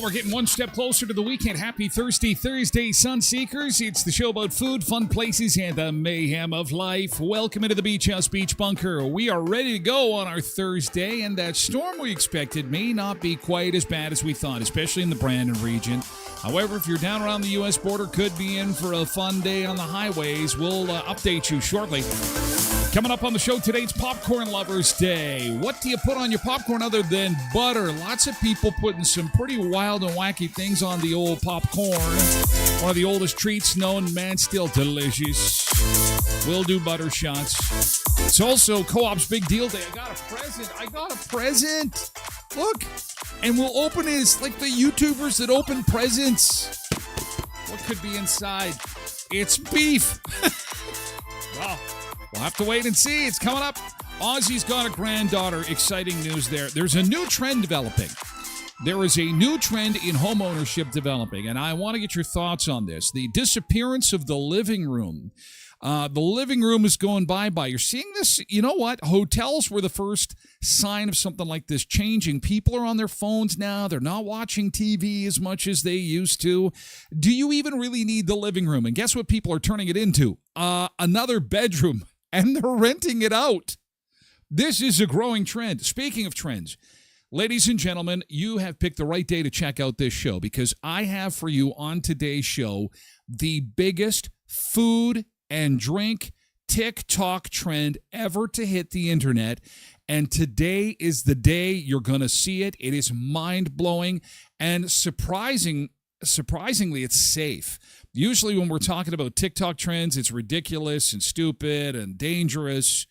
We're getting one step closer to the weekend. Happy Thursday, Sunseekers. It's the show about food, fun places, and the mayhem of life. Welcome into the Beach House Beach Bunker. We are ready to go on our Thursday, and that storm we expected may not be quite as bad as we thought, especially in the Brandon region. However, if you're down around the U.S. border, could be in for a fun day on the highways. We'll update you shortly. Coming up on the show today, it's Popcorn Lovers Day. What do you put on your popcorn other than butter? Lots of people putting some pretty wild and wacky things on the old popcorn. One of the oldest treats known, man, still delicious. We'll do butter shots. It's also Co-op's Big Deal Day. I got a present. Look. And we'll open it. It's like the YouTubers that open presents. What could be inside? It's beef. Well, we'll have to wait and see. It's coming up. Ozzy's got a granddaughter. Exciting news there. There's a new trend developing. There is a new trend in home ownership developing, and I want to get your thoughts on this. The disappearance of the living room. The living room is going bye-bye. You're seeing this, you know what? Hotels were the first sign of something like this changing. People are on their phones now. They're not watching TV as much as they used to. Do you even really need the living room? And guess what people are turning it into? Another bedroom, and they're renting it out. This is a growing trend. Speaking of trends, ladies and gentlemen, you have picked the right day to check out this show because I have for you on today's show the biggest food and drink TikTok trend ever to hit the internet. And today is the day you're going to see it. It is mind-blowing and surprisingly, it's safe. Usually when we're talking about TikTok trends, it's ridiculous and stupid and dangerous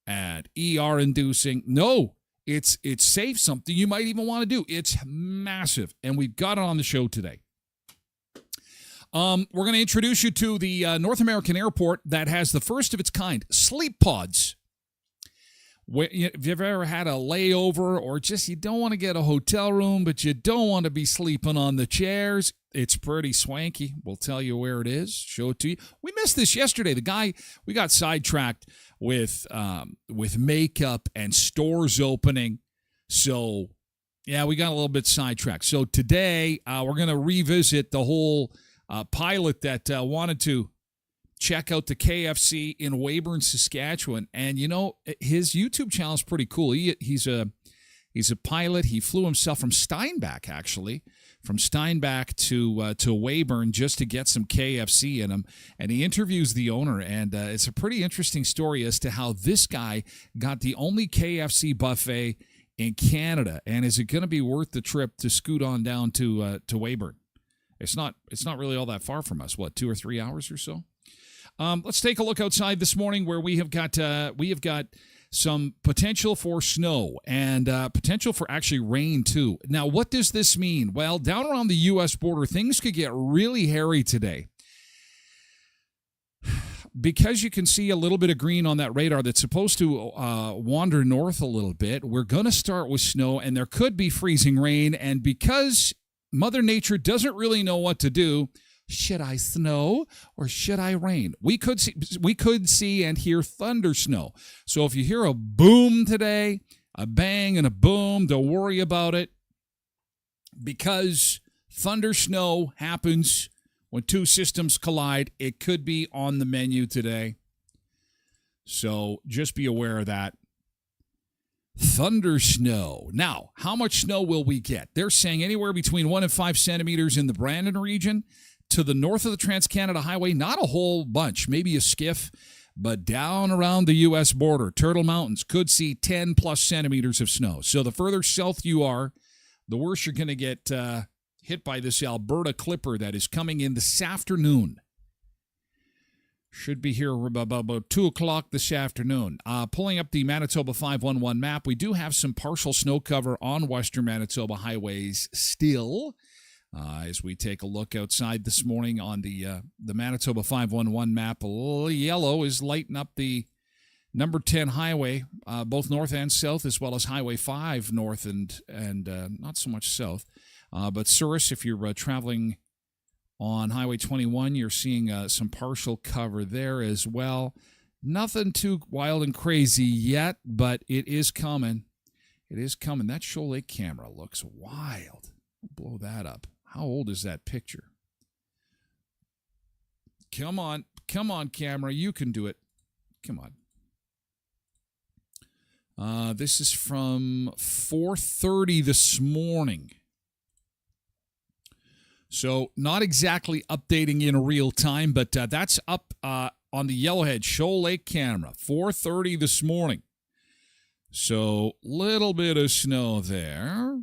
and ER-inducing. No, it's safe, something you might even want to do. It's massive, and we've got it on the show today. We're going to introduce you to the North American airport that has the first of its kind, sleep pods. If you've ever had a layover or just you don't want to get a hotel room, but you don't want to be sleeping on the chairs, it's pretty swanky. We'll tell you where it is, show it to you. We missed this yesterday. The guy, we got sidetracked with makeup and stores opening. So, yeah, we got a little bit sidetracked. So today, we're going to revisit the whole pilot that wanted to check out the KFC in Weyburn, Saskatchewan. And, you know, his YouTube channel is pretty cool. He's a He's a pilot. He flew himself from Steinbach, actually, from Steinbach to Weyburn just to get some KFC in him. And he interviews the owner, and it's a pretty interesting story as to how this guy got the only KFC buffet in Canada. And is it going to be worth the trip to scoot on down to Weyburn? It's not really all that far from us. What, 2 or 3 hours or so? Let's take a look outside this morning, where we have got some potential for snow and potential for actually rain too. Now, what does this mean? Well, down around the U.S. border, things could get really hairy today. Because you can see a little bit of green on that radar that's supposed to wander north a little bit, we're going to start with snow, and there could be freezing rain. And because Mother Nature doesn't really know what to do, should I snow or should I rain? We could see and hear thunder snow. So if you hear a boom today, a bang and a boom, don't worry about it, because thunder snow happens when two systems collide. It could be on the menu today. So just be aware of that. Thunder snow. Now, how much snow will we get? They're saying anywhere between 1 and 5 centimeters in the Brandon region. To the north of the Trans-Canada Highway, not a whole bunch, maybe a skiff, but down around the U.S. border, Turtle Mountains could see 10-plus centimeters of snow. So the further south you are, the worse you're going to get hit by this Alberta clipper that is coming in this afternoon. Should be here about 2 o'clock this afternoon. Pulling up the Manitoba 511 map, we do have some partial snow cover on western Manitoba highways still. As we take a look outside this morning on the Manitoba 511 map, a little yellow is lighting up the number 10 highway, both north and south, as well as Highway 5 north and not so much south. But Souris, if you're traveling on Highway 21, you're seeing some partial cover there as well. Nothing too wild and crazy yet, but it is coming. It is coming. That Shoal Lake camera looks wild. I'll blow that up. How old is that picture? Come on, camera. You can do it. Come on. This is from 4:30 this morning. So not exactly updating in real time, but that's up on the Yellowhead Shoal Lake camera, 4:30 this morning. So little bit of snow there.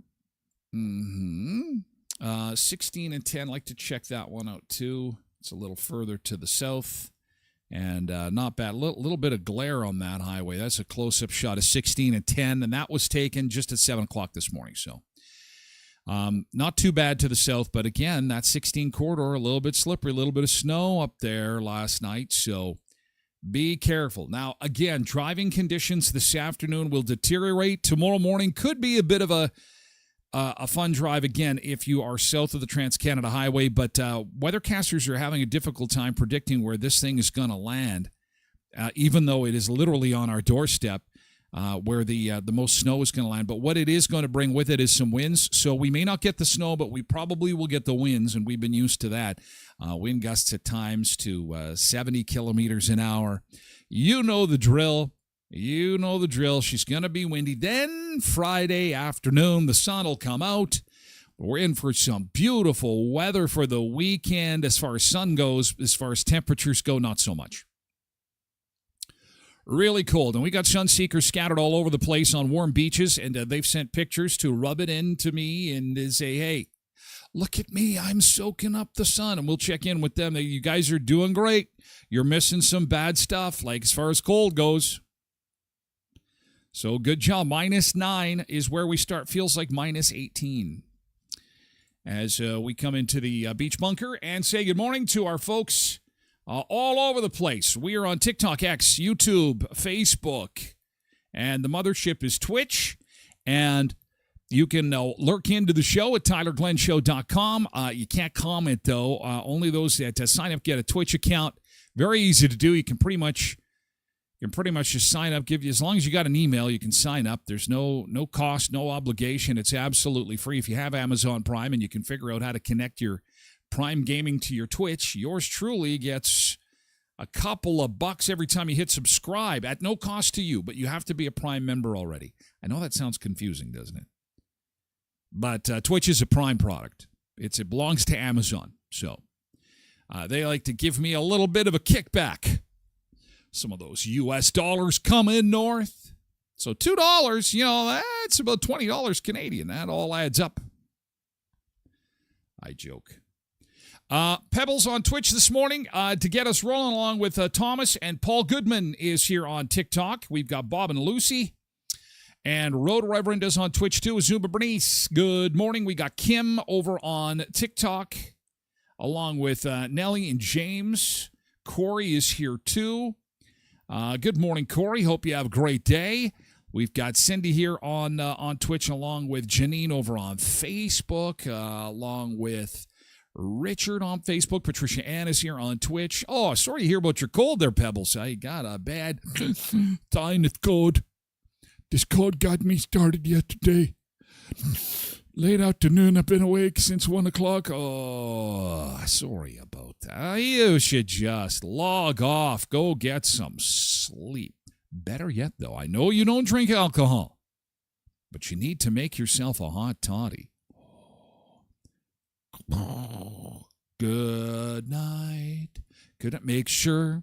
16 and 10, like to check that one out too. It's a little further to the south, and not bad. Little bit of glare on that highway. That's a close-up shot of 16 and 10, and that was taken just at 7 o'clock this morning. So not too bad to the south, but again, that 16 corridor, a little bit slippery, a little bit of snow up there last night, so be careful. Now, again, driving conditions this afternoon will deteriorate. Tomorrow morning could be a bit of a fun drive, again, if you are south of the Trans-Canada Highway, but weathercasters are having a difficult time predicting where this thing is going to land, even though it is literally on our doorstep where the most snow is going to land. But what it is going to bring with it is some winds, so we may not get the snow, but we probably will get the winds, and we've been used to that. Wind gusts at times to 70 kilometers an hour. You know the drill. You know the drill. She's going to be windy. Then Friday afternoon, the sun will come out. We're in for some beautiful weather for the weekend. As far as sun goes, as far as temperatures go, not so much. Really cold. And we got sun seekers scattered all over the place on warm beaches, and they've sent pictures to rub it into me and say, hey, look at me. I'm soaking up the sun. And we'll check in with them. You guys are doing great. You're missing some bad stuff, like as far as cold goes. So good job. -9 is where we start. Feels like -18 as we come into the beach bunker and say good morning to our folks all over the place. We are on TikTok, X, YouTube, Facebook, and the mothership is Twitch. And you can lurk into the show at TylerGlenShow.com. You can't comment, though. Only those that sign up get a Twitch account. Very easy to do. You can pretty much just sign up. Give you, as long as you got an email, you can sign up. There's no cost, no obligation. It's absolutely free. If you have Amazon Prime and you can figure out how to connect your Prime gaming to your Twitch, yours truly gets a couple of bucks every time you hit subscribe at no cost to you, but you have to be a Prime member already. I know that sounds confusing, doesn't it? But Twitch is a Prime product. It belongs to Amazon. So they like to give me a little bit of a kickback. Some of those U.S. dollars come in north. So $2, that's about $20 Canadian. That all adds up. I joke. Pebbles on Twitch this morning to get us rolling along with Thomas, and Paul Goodman is here on TikTok. We've got Bob and Lucy. And Road Reverend is on Twitch too. Zumba Bernice, good morning. We got Kim over on TikTok, along with Nellie and James. Corey is here too. Good morning, Corey. Hope you have a great day. We've got Cindy here on Twitch, along with Janine over on Facebook, along with Richard on Facebook. Patricia Ann is here on Twitch. Oh, sorry to hear about your cold there, Pebbles. I got a bad sinus cold. This cold got me started yesterday. Late afternoon, I've been awake since 1 o'clock. Oh, sorry about that. You should just log off. Go get some sleep. Better yet, though, I know you don't drink alcohol, but you need to make yourself a hot toddy. Good night. Couldn't make sure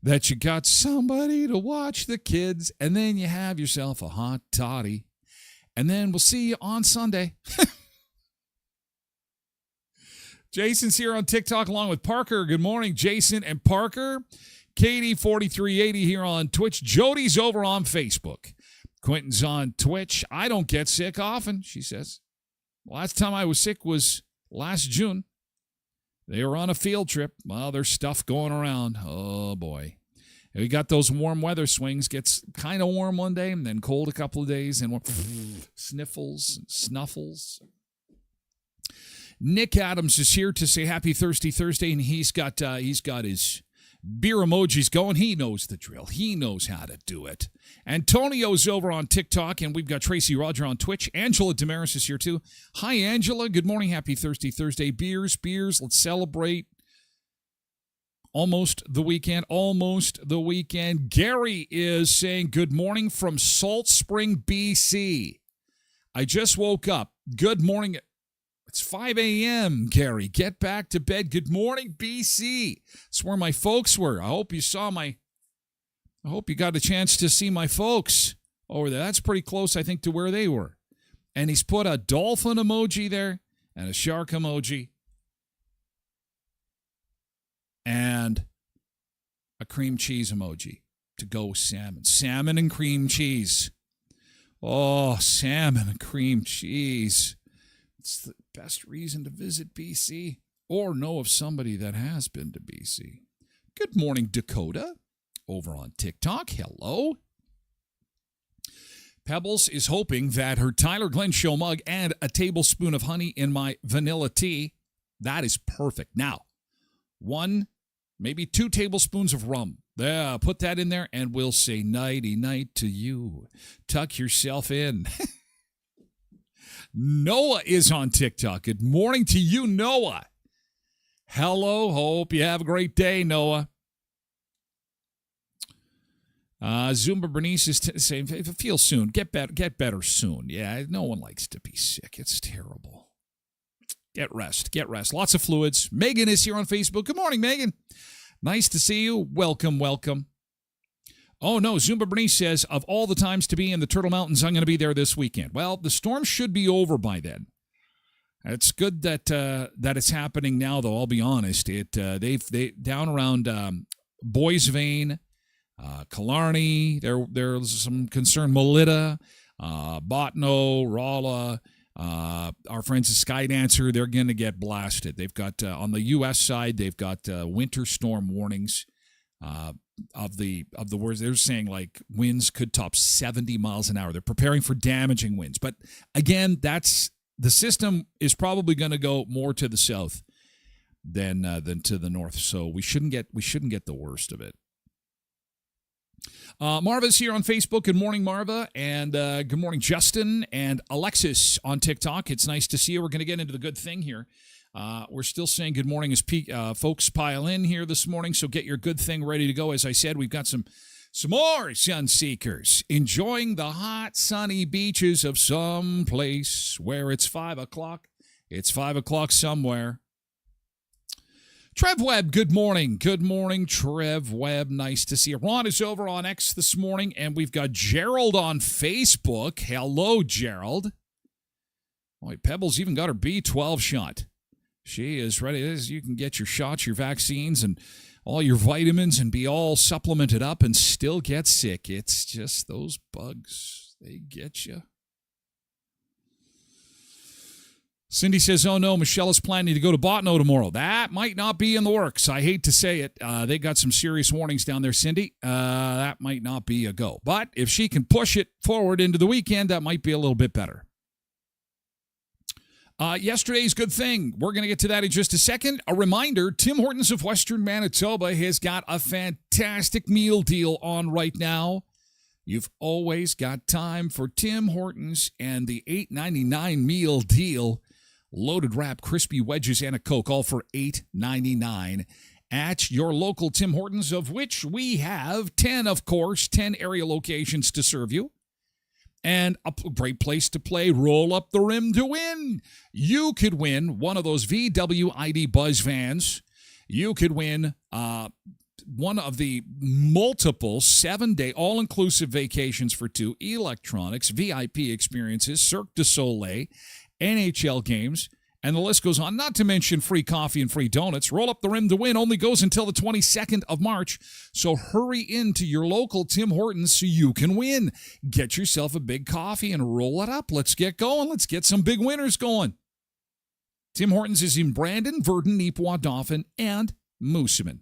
that you got somebody to watch the kids, and then you have yourself a hot toddy, and then we'll see you on Sunday. Jason's here on TikTok along with Parker. Good morning, Jason and Parker. Katie 4380 here on Twitch. Jody's over on Facebook. Quentin's on Twitch. I don't get sick often, she says. Last time I was sick was last June. They were on a field trip. Well, there's stuff going around. Oh, boy. We got those warm weather swings. Gets kind of warm one day and then cold a couple of days. And sniffles, snuffles. Nick Adams is here to say happy Thirsty Thursday, and he's got his beer emojis going. He knows the drill. He knows how to do it. Antonio's over on TikTok, and we've got Tracy Roger on Twitch. Angela Damaris is here too. Hi, Angela. Good morning. Happy Thirsty Thursday. Beers. Let's celebrate. Almost the weekend. Gary is saying good morning from Salt Spring, BC. I just woke up. Good morning. It's 5 a.m., Gary. Get back to bed. Good morning, BC. That's where my folks were. I hope you got a chance to see my folks over there. That's pretty close, I think, to where they were. And he's put a dolphin emoji there and a shark emoji and a cream cheese emoji to go with salmon. Salmon and cream cheese. Oh, salmon and cream cheese. It's the best reason to visit BC or know of somebody that has been to BC. Good morning, Dakota, over on TikTok. Hello. Pebbles is hoping that her Tyler Glen show mug and a tablespoon of honey in my vanilla tea, that is perfect. Now, 1, maybe 2 tablespoons of rum. Yeah, put that in there and we'll say nighty-night to you. Tuck yourself in. Noah is on TikTok. Good morning to you, Noah. Hello. Hope you have a great day, Noah. Zumba Bernice is saying, feel soon. Get better soon. Yeah, no one likes to be sick. It's terrible. Get rest. Lots of fluids. Megan is here on Facebook. Good morning, Megan. Nice to see you. Welcome. Oh, no, Zumba Bernice says, of all the times to be in the Turtle Mountains, I'm going to be there this weekend. Well, the storm should be over by then. It's good that it's happening now, though, I'll be honest. They down around Boys Vein, Killarney, there's some concern, Melita, Botno, Rolla, our friends at Skydancer, they're going to get blasted. They've got, on the U.S. side, they've got winter storm warnings. Of the words, they're saying like winds could top 70 miles an hour. They're preparing for damaging winds. But again, the system is probably going to go more to the south than to the north. So we shouldn't get the worst of it. Marva's here on Facebook. Good morning, Marva. And good morning, Justin and Alexis on TikTok. It's nice to see you. We're going to get into the good thing here. We're still saying good morning as folks pile in here this morning, so get your good thing ready to go. As I said, we've got some more sun seekers enjoying the hot, sunny beaches of some place where it's 5 o'clock. It's 5 o'clock somewhere. Trev Webb, good morning. Good morning, Trev Webb. Nice to see you. Ron is over on X this morning, and we've got Gerald on Facebook. Hello, Gerald. Boy, Pebbles even got her B12 shot. She is ready. You can get your shots, your vaccines, and all your vitamins and be all supplemented up and still get sick. It's just those bugs. They get you. Cindy says, oh no, Michelle is planning to go to Botno tomorrow. That might not be in the works. I hate to say it. They got some serious warnings down there, Cindy. That might not be a go. But if she can push it forward into the weekend, that might be a little bit better. Yesterday's good thing. We're going to get to that in just a second. A reminder, Tim Hortons of Western Manitoba has got a fantastic meal deal on right now. You've always got time for Tim Hortons and the $8.99 meal deal. Loaded wrap, crispy wedges, and a Coke, all for $8.99 at your local Tim Hortons, of which we have 10, of course, 10 area locations to serve you. And a great place to play, roll up the rim to win. You could win one of those VW Buzz vans. You could win one of the multiple 7-day all-inclusive vacations for two, electronics, VIP experiences, Cirque du Soleil, NHL games, and the list goes on. Not to mention free coffee and free donuts. Roll up the rim to win only goes until the 22nd of March. So hurry into your local Tim Hortons so you can win. Get yourself a big coffee and roll it up. Let's get going. Let's get some big winners going. Tim Hortons is in Brandon, Verdun, Neepawa, Dauphin, and Moosomin.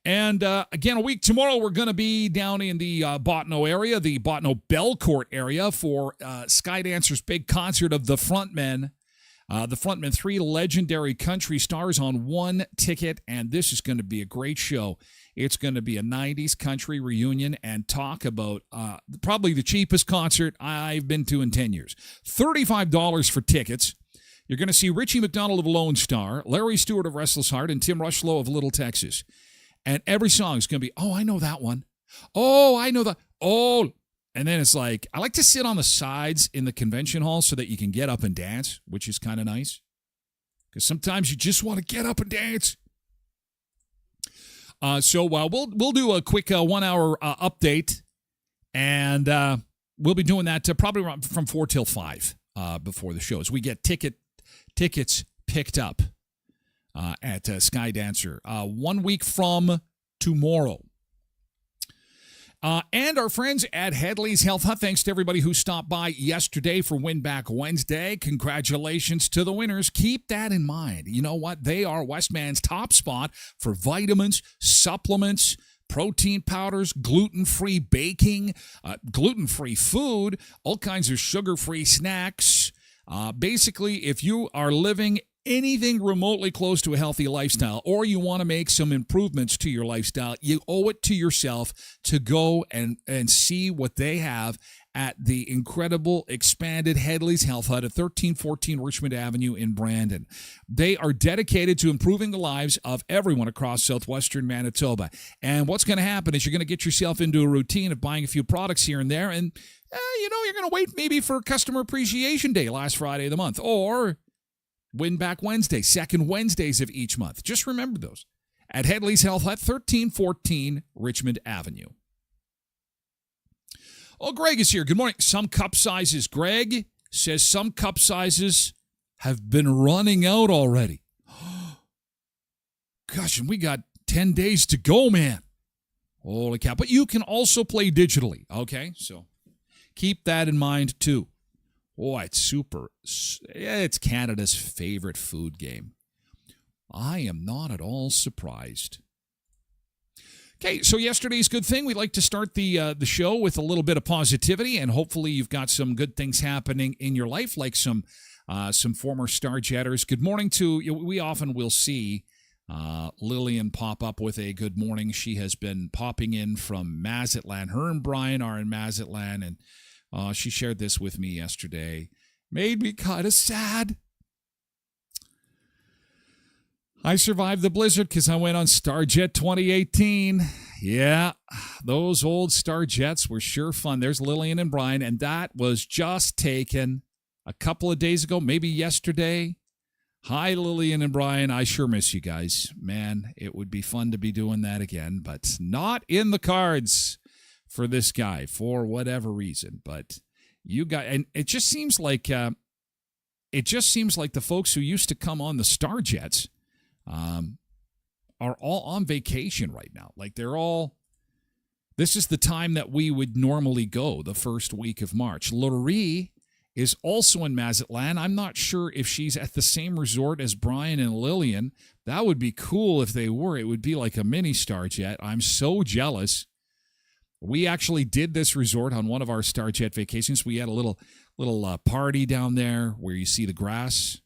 And again, a week tomorrow, we're going to be down in the Botno area, the Botno Belcourt area for Skydancer's big concert of the Frontmen. The Frontmen, 3 legendary country stars on one ticket, and this is going to be a great show. It's going to be a 90s country reunion and talk about probably the cheapest concert I've been to in 10 years. $35 for tickets. You're going to see Richie McDonald of Lone Star, Larry Stewart of Restless Heart, and Tim Rushlow of Little Texas. And every song is going to be, oh, I know that one. Oh, I know that. Oh, and then it's like, I like to sit on the sides in the convention hall so that you can get up and dance, which is kind of nice. Because sometimes you just want to get up and dance. So we'll do a quick 1-hour update. And we'll be doing that probably from 4 till 5 before the show as we get tickets picked up at Skydancer 1 week from tomorrow. And our friends at Headley's Health Hut, thanks to everybody who stopped by yesterday for Win Back Wednesday. Congratulations to the winners. Keep that in mind. You know what? They are Westman's top spot for vitamins, supplements, protein powders, gluten-free baking, gluten-free food, all kinds of sugar-free snacks. Basically, if you are living anything remotely close to a healthy lifestyle, or you want to make some improvements to your lifestyle, you owe it to yourself to go and see what they have at the incredible expanded Headley's Health Hut at 1314 Richmond Avenue in Brandon. They are dedicated to improving the lives of everyone across southwestern Manitoba. And what's going to happen is you're going to get yourself into a routine of buying a few products here and there, and you're going to wait maybe for Customer Appreciation Day last Friday of the month, or Win Back Wednesday, second Wednesdays of each month. Just remember those. At Headley's Health Hut, 1314 Richmond Avenue. Oh, Greg is here. Good morning. Some cup sizes. Greg says some cup sizes have been running out already. Gosh, and we got 10 days to go, man. Holy cow. But you can also play digitally, okay? So keep that in mind, too. Oh, it's super. It's Canada's favorite food game. I am not at all surprised. Okay, so yesterday's good thing. We'd like to start the show with a little bit of positivity, and hopefully you've got some good things happening in your life, like some former Star Jetters. Good morning to you. We often will see Lillian pop up with a good morning. She has been popping in from Mazatlan. Her and Brian are in Mazatlan, and she shared this with me yesterday. Made me kind of sad. I survived the blizzard because I went on Starjet 2018. Yeah, those old Starjets were sure fun. There's Lillian and Brian, and that was just taken a couple of days ago, maybe yesterday. Hi, Lillian and Brian. I sure miss you guys. Man, it would be fun to be doing that again, but not in the cards for this guy for whatever reason. But you got, and it just seems like the folks who used to come on the Starjets are all on vacation right now. Like this is the time that we would normally go, the first week of March. Laurie is also in Mazatlan. I'm not sure if she's at the same resort as Brian and Lillian. That would be cool if they were. It would be like a mini Starjet. I'm so jealous. We actually did this resort on one of our Starjet vacations. We had a little party down there where you see the grass.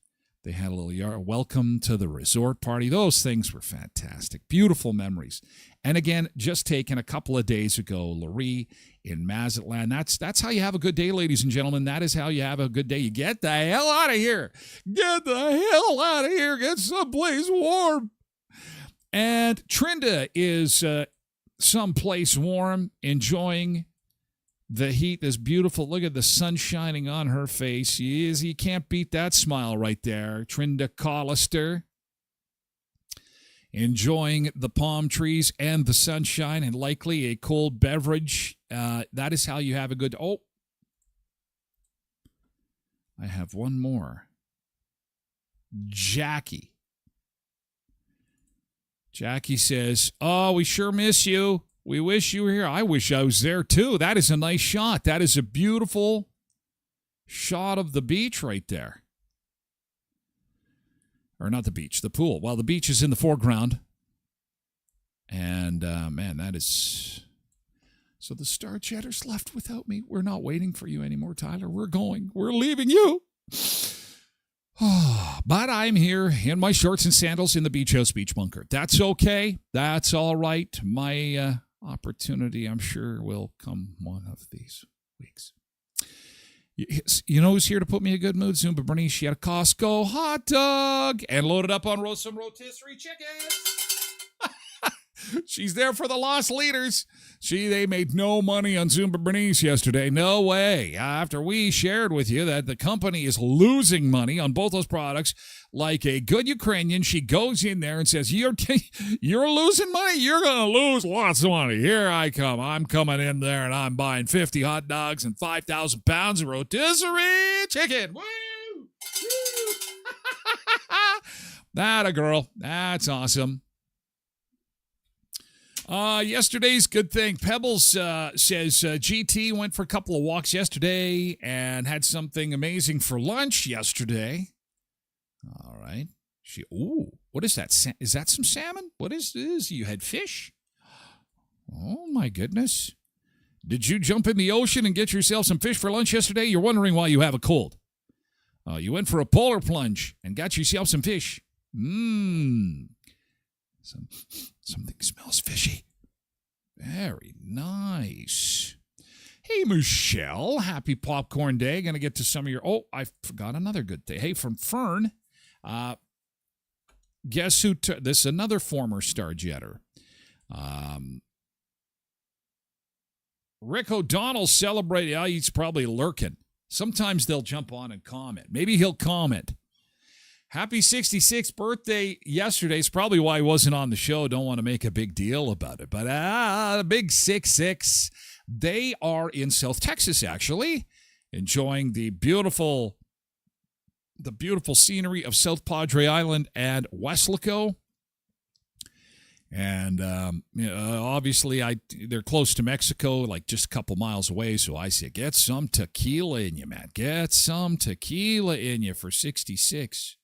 They had a little yard. Welcome to the resort party. Those things were fantastic. Beautiful memories. And again, just taken a couple of days ago, Laurie in Mazatlan. That's how you have a good day, ladies and gentlemen. That is how you have a good day. You get the hell out of here. Get the hell out of here. Get someplace warm. And Trinda is someplace warm, enjoying the heat. Is beautiful. Look at the sun shining on her face. You can't beat that smile right there. Trinda Collister enjoying the palm trees and the sunshine and likely a cold beverage. That is how you have a good... Oh, I have one more. Jackie says, oh, we sure miss you. We wish you were here. I wish I was there, too. That is a nice shot. That is a beautiful shot of the beach right there. Or not the beach, the pool. Well, the beach is in the foreground. And, man, that is... So the Starjetters left without me. We're not waiting for you anymore, Tyler. We're going. We're leaving you. But I'm here in my shorts and sandals in the Beach House Beach Bunker. That's okay. That's all right. My opportunity, I'm sure, will come one of these weeks. You know who's here to put me in a good mood? Zumba Bernice. She had a Costco hot dog and loaded up on some rotisserie chicken. She's there for the lost leaders. They made no money on Zumba Bernice yesterday. No way. After we shared with you that the company is losing money on both those products, like a good Ukrainian, she goes in there and says, you're losing money? You're going to lose lots of money. Here I come. I'm coming in there and I'm buying 50 hot dogs and 5,000 pounds of rotisserie chicken. Woo! Woo! That a girl. That's awesome. Yesterday's good thing. Pebbles says GT went for a couple of walks yesterday and had something amazing for lunch yesterday. All right. What is that? Is that some salmon? What is this? You had fish? Oh, my goodness. Did you jump in the ocean and get yourself some fish for lunch yesterday? You're wondering why you have a cold. You went for a polar plunge and got yourself some fish. Something smells fishy. Very nice. Hey, Michelle. Happy Popcorn Day. Going to get to some of your... Oh, I forgot another good thing. Hey, from Fern. Guess who... This is another former Starjetter. Rick O'Donnell celebrated... he's probably lurking. Sometimes they'll jump on and comment. Maybe he'll comment. Happy 66th birthday yesterday. It's probably why he wasn't on the show. Don't want to make a big deal about it. But the big 66. They are in South Texas, actually, enjoying the beautiful scenery of South Padre Island and Weslaco. And obviously, they're close to Mexico, like just a couple miles away. So I say, get some tequila in you, man. Get some tequila in you for 66.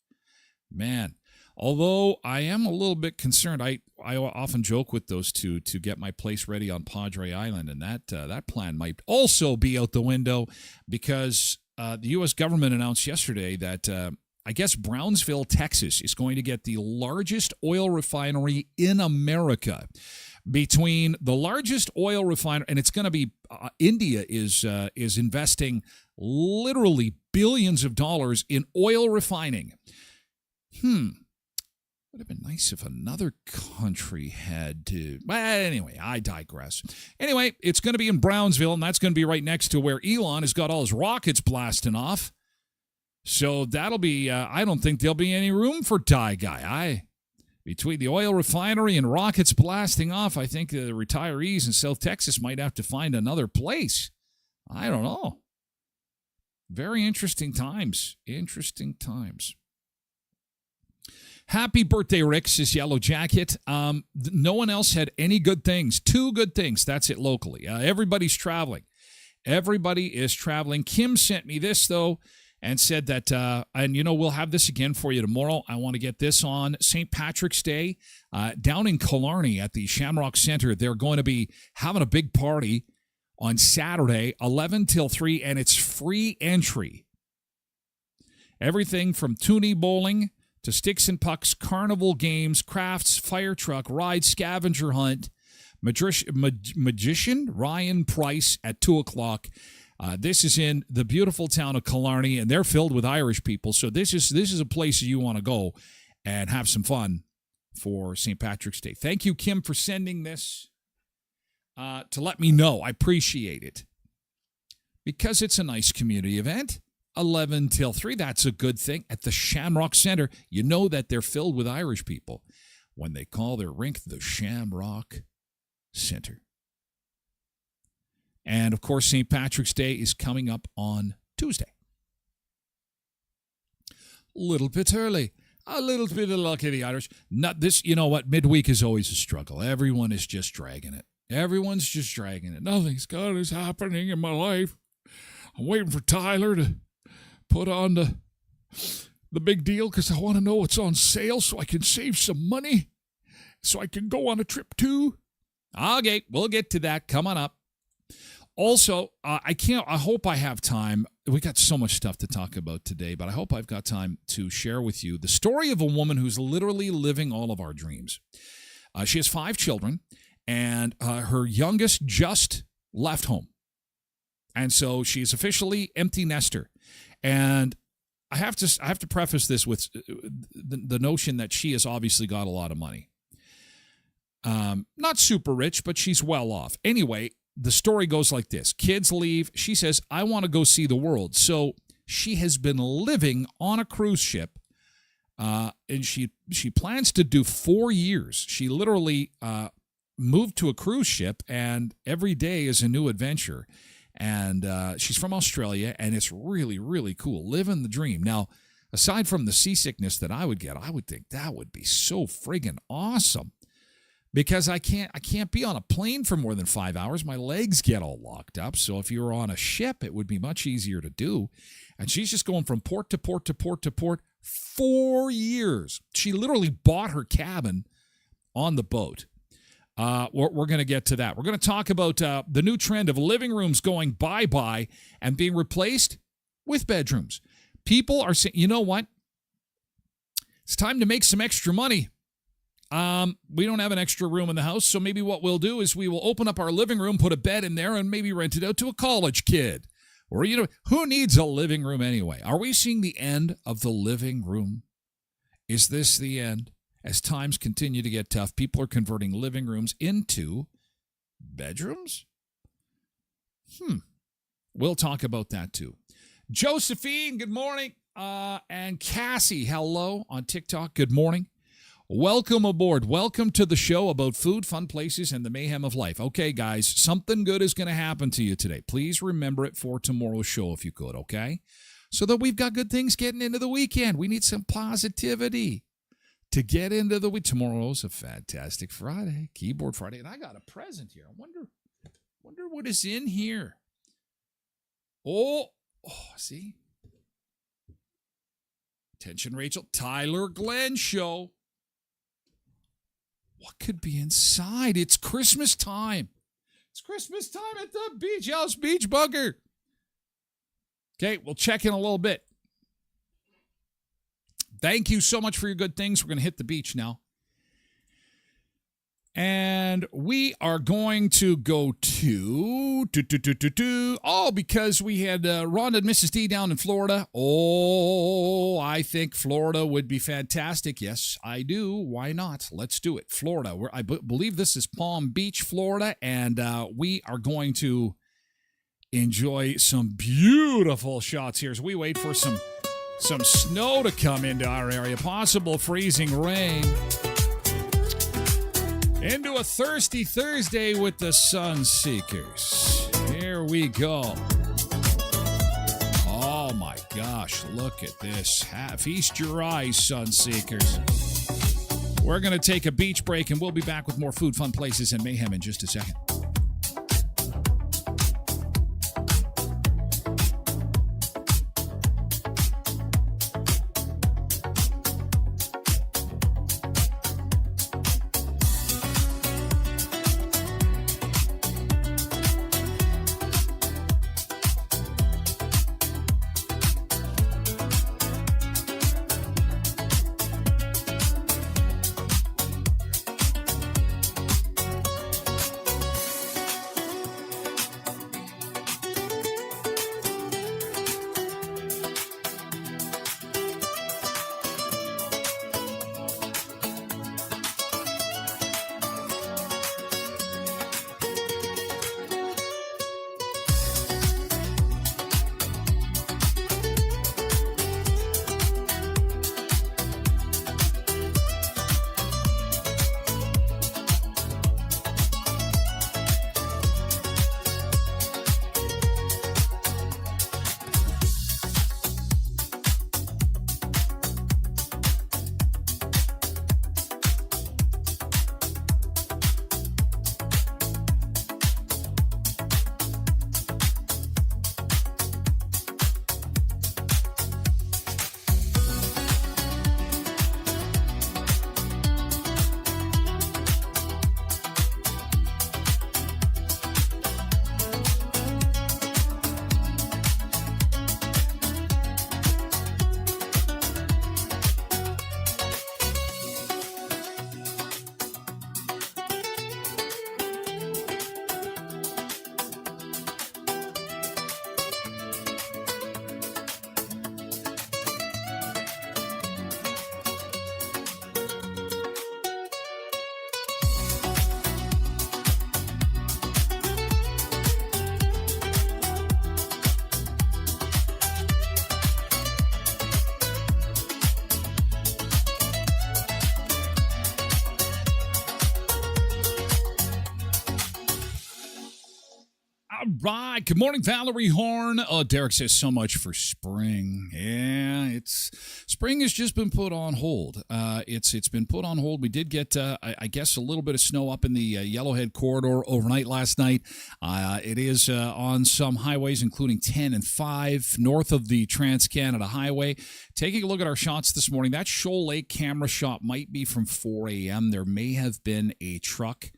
Man, although I am a little bit concerned, I often joke with those two to get my place ready on Padre Island, and that plan might also be out the window because the U.S. government announced yesterday that I guess Brownsville, Texas, is going to get the largest oil refinery in America. Between the largest oil refinery, and it's going to be India is investing literally billions of dollars in oil refining. Would have been nice if another country had to. But anyway, I digress. Anyway, it's going to be in Brownsville, and that's going to be right next to where Elon has got all his rockets blasting off. So that'll be, I don't think there'll be any room for Die Guy. Between the oil refinery and rockets blasting off, I think the retirees in South Texas might have to find another place. I don't know. Very interesting times. Interesting times. Happy birthday, Rick, says Yellow Jacket. No one else had any good things. 2 good things. That's it locally. Everybody's traveling. Everybody is traveling. Kim sent me this, though, and said that, and we'll have this again for you tomorrow. I want to get this on St. Patrick's Day down in Killarney at the Shamrock Center. They're going to be having a big party on Saturday, 11 till 3, and it's free entry. Everything from toonie bowling to sticks and pucks, carnival games, crafts, fire truck, ride, scavenger hunt, magician Ryan Price at 2 o'clock. This is in the beautiful town of Killarney, and they're filled with Irish people. So this is a place you want to go and have some fun for St. Patrick's Day. Thank you, Kim, for sending this to let me know. I appreciate it. Because it's a nice community event. 11 till 3, that's a good thing. At the Shamrock Center, you know that they're filled with Irish people when they call their rink the Shamrock Center. And, of course, St. Patrick's Day is coming up on Tuesday. A little bit early. A little bit of luck of the Irish. Not this, you know what? Midweek is always a struggle. Everyone is just dragging it. Everyone's just dragging it. Nothing's good is happening in my life. I'm waiting for Tyler to put on the big deal because I want to know what's on sale so I can save some money so I can go on a trip too. Okay, we'll get to that. Come on up. Also, I hope I have time. We got so much stuff to talk about today, but I hope I've got time to share with you the story of a woman who's literally living all of our dreams. She has 5 children, and her youngest just left home. And so she's officially empty nester. And I have to preface this with the notion that she has obviously got a lot of money. Not super rich, but she's well off. Anyway, the story goes like this. Kids leave. She says, I want to go see the world. So she has been living on a cruise ship, and she plans to do 4 years. She literally moved to a cruise ship, and every day is a new adventure. And she's from Australia, and it's really, really cool. Living the dream. Now, aside from the seasickness that I would get, I would think that would be so friggin' awesome. Because I can't be on a plane for more than 5 hours. My legs get all locked up. So if you were on a ship, it would be much easier to do. And she's just going from port to port to port to port. 4 years. She literally bought her cabin on the boat. We're going to get to that. We're going to talk about the new trend of living rooms going bye-bye and being replaced with bedrooms. People are saying, you know what? It's time to make some extra money. We don't have an extra room in the house, so maybe what we'll do is we will open up our living room, put a bed in there, and maybe rent it out to a college kid. Or, who needs a living room anyway? Are we seeing the end of the living room? Is this the end? As times continue to get tough, people are converting living rooms into bedrooms? We'll talk about that too. Josephine, good morning. And Cassie, hello on TikTok. Good morning. Welcome aboard. Welcome to the show about food, fun places, and the mayhem of life. Okay, guys, something good is going to happen to you today. Please remember it for tomorrow's show if you could, okay? So that we've got good things getting into the weekend. We need some positivity to get into the week. Tomorrow's a fantastic Friday, Keyboard Friday, and I got a present here. I wonder what is in here. Oh, see? Attention, Rachel. Tyler Glen show. What could be inside? It's Christmas time. It's Christmas time at the Beach House Beach Bunker. Okay, we'll check in a little bit. Thank you so much for your good things. We're going to hit the beach now. And we are going to go to because we had Rhonda and Mrs. D down in Florida. Oh, I think Florida would be fantastic. Yes, I do. Why not? Let's do it. Florida. I believe this is Palm Beach, Florida, and we are going to enjoy some beautiful shots here as we wait for some snow to come into our area. Possible freezing rain. Into a thirsty Thursday with the Sun Seekers. Here we go. Oh my gosh, look at this. Feast your eyes, Sun Seekers. We're going to take a beach break and we'll be back with more food, fun places, and mayhem in just a second. Right. Good morning, Valerie Horn. Derek says so much for spring. Yeah, spring has just been put on hold. It's been put on hold. We did get, I guess, a little bit of snow up in the Yellowhead corridor overnight last night. It is on some highways, including 10 and 5 north of the Trans-Canada Highway. Taking a look at our shots this morning, that Shoal Lake camera shot might be from 4 a.m. There may have been a truck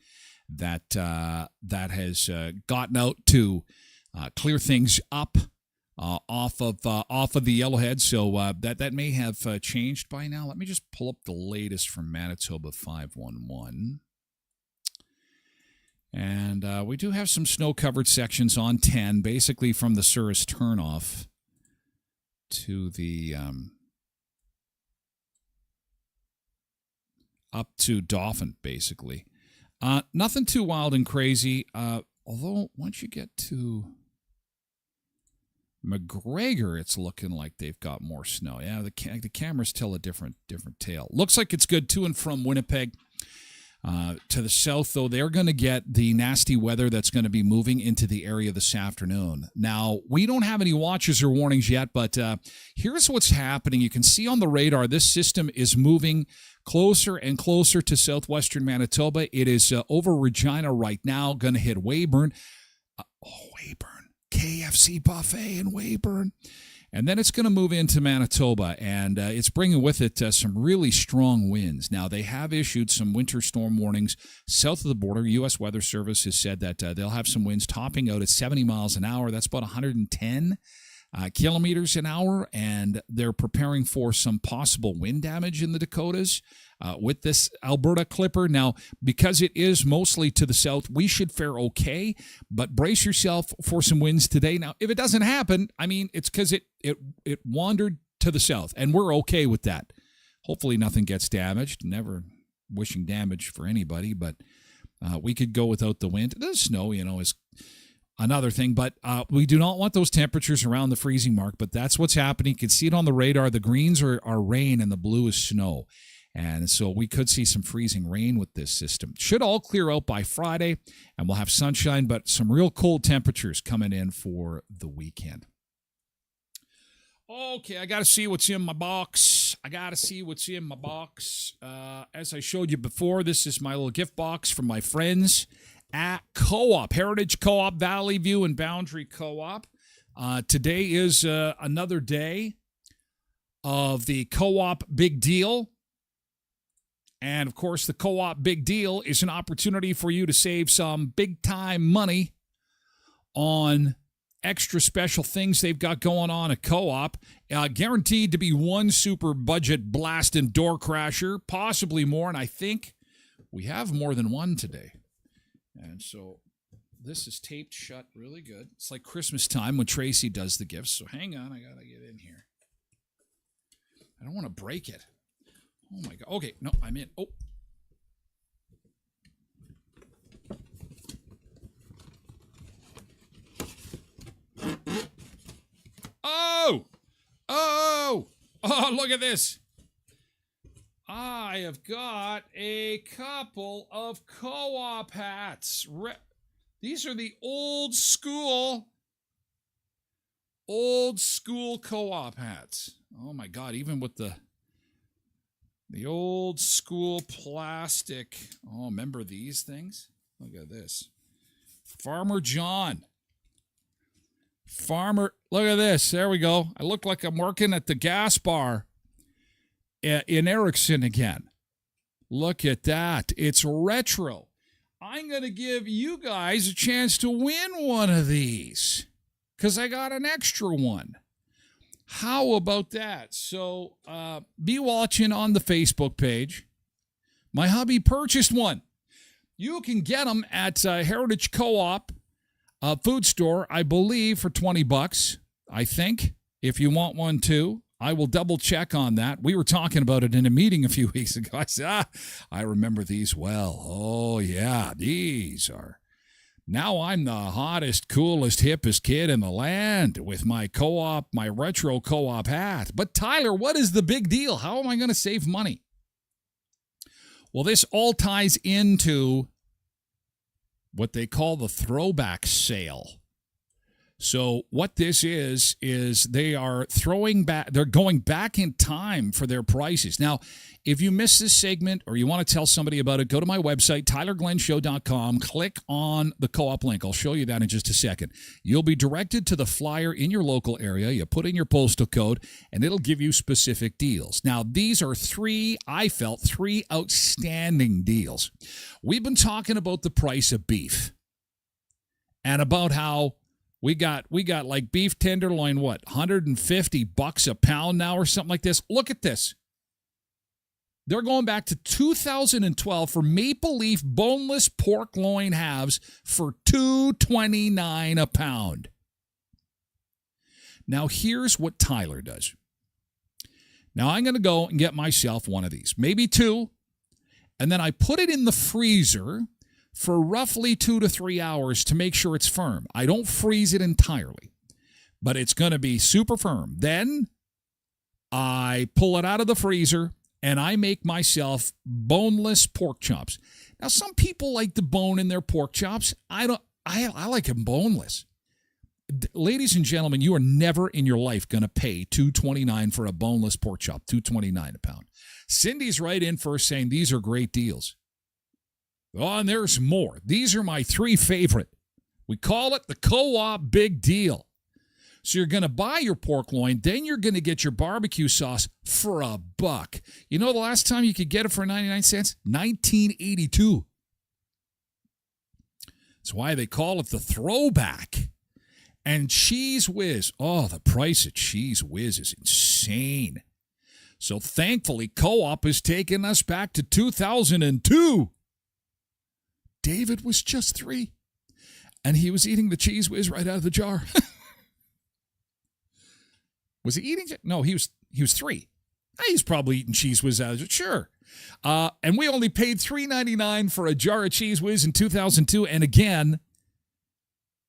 that has gotten out to clear things up off of the Yellowhead, so that may have changed by now. Let me just pull up the latest from Manitoba 511, and we do have some snow-covered sections on 10, basically from the Souris turnoff to the up to Dauphin, basically. Nothing too wild and crazy, although once you get to McGregor, it's looking like they've got more snow. Yeah, the cameras tell a different tale. Looks like it's good to and from Winnipeg. To the south, though, they're going to get the nasty weather that's going to be moving into the area this afternoon. Now, we don't have any watches or warnings yet, but here's what's happening. You can see on the radar, this system is moving closer and closer to southwestern Manitoba. It is over Regina right now, going to hit Weyburn. Weyburn. KFC Buffet in Weyburn. And then it's going to move into Manitoba, and it's bringing with it some really strong winds. Now, they have issued some winter storm warnings south of the border. U.S. Weather Service has said that they'll have some winds topping out at 70 miles an hour. That's about 110 kilometers an hour, and they're preparing for some possible wind damage in the Dakotas with this Alberta clipper. Now, because it is mostly to the south, we should fare okay, but brace yourself for some winds today. Now, if it doesn't happen, I mean, it's because it wandered to the south, and we're okay with that. Hopefully nothing gets damaged. Never wishing damage for anybody, but we could go without the wind. The snow, is another thing, but we do not want those temperatures around the freezing mark, but that's what's happening. You can see it on the radar. The greens are rain and the blue is snow. And so we could see some freezing rain with this system. Should all clear out by Friday, and we'll have sunshine, but some real cold temperatures coming in for the weekend. Okay, I got to see what's in my box. As I showed you before, this is my little gift box from my friends at Co-op, Heritage Co-op, Valley View and Boundary Co-op. Today is another day of the Co-op Big Deal. And, of course, the Co-op Big Deal is an opportunity for you to save some big-time money on extra special things they've got going on at Co-op. Guaranteed to be one super budget blasting door crasher, possibly more, and I think we have more than one today. And so this is taped shut really good. It's like Christmas time when Tracy does the gifts. So hang on, I got to get in here. I don't want to break it. Oh, my God. Okay, no, I'm in. Oh. Oh, look at this. I have got a couple of Co-op hats. These are the old school Co-op hats. Oh, my God, even with the old school plastic. Oh, remember these things? Look at this. Farmer John. Look at this. There we go. I look like I'm working at the gas bar in Erickson again. Look at that. It's retro. I'm going to give you guys a chance to win one of these because I got an extra one. How about that? So be watching on the Facebook page. My hubby purchased one. You can get them at Heritage Co-op food store, I believe, for $20, I think. If you want one too, I will double check on that. We were talking about it in a meeting a few weeks ago. I said, I remember these well. Oh, yeah, these are. Now I'm the hottest, coolest, hippest kid in the land with my Co-op, my retro Co-op hat. But Tyler, what is the big deal? How am I going to save money? Well, this all ties into what they call the throwback sale. So what this is they are they're going back in time for their prices. Now, if you missed this segment or you want to tell somebody about it, go to my website, tylerglenshow.com, click on the Co-op link. I'll show you that in just a second. You'll be directed to the flyer in your local area. You put in your postal code, and it'll give you specific deals. Now, these are three outstanding deals. We've been talking about the price of beef and about how we got like beef tenderloin, what, $150 a pound now or something like this? Look at this. They're going back to 2012 for Maple Leaf boneless pork loin halves for $2.29 a pound. Now, here's what Tyler does. Now, I'm going to go and get myself one of these, maybe two, and then I put it in the freezer for roughly 2 to 3 hours to make sure it's firm. I don't freeze it entirely, but it's going to be super firm. Then I pull it out of the freezer and I make myself boneless pork chops. Now, some people like the bone in their pork chops. I like them boneless. Ladies and gentlemen, you are never in your life going to pay $2.29 for a boneless pork chop, $2.29 a pound. Cindy's right in first saying these are great deals. Oh, and there's more. These are my three favorite. We call it the Co-op Big Deal. So you're going to buy your pork loin, then you're going to get your barbecue sauce for $1. You know the last time you could get it for 99 cents? 1982. That's why they call it the throwback. And Cheese Whiz, oh, the price of Cheese Whiz is insane. So thankfully, Co-op has taken us back to 2002. David was just 3, and he was eating the Cheese Whiz right out of the jar. Was he eating it? No, he was 3. He's probably eating Cheese Whiz out of it, sure. And we only paid $3.99 for a jar of Cheese Whiz in 2002. And again,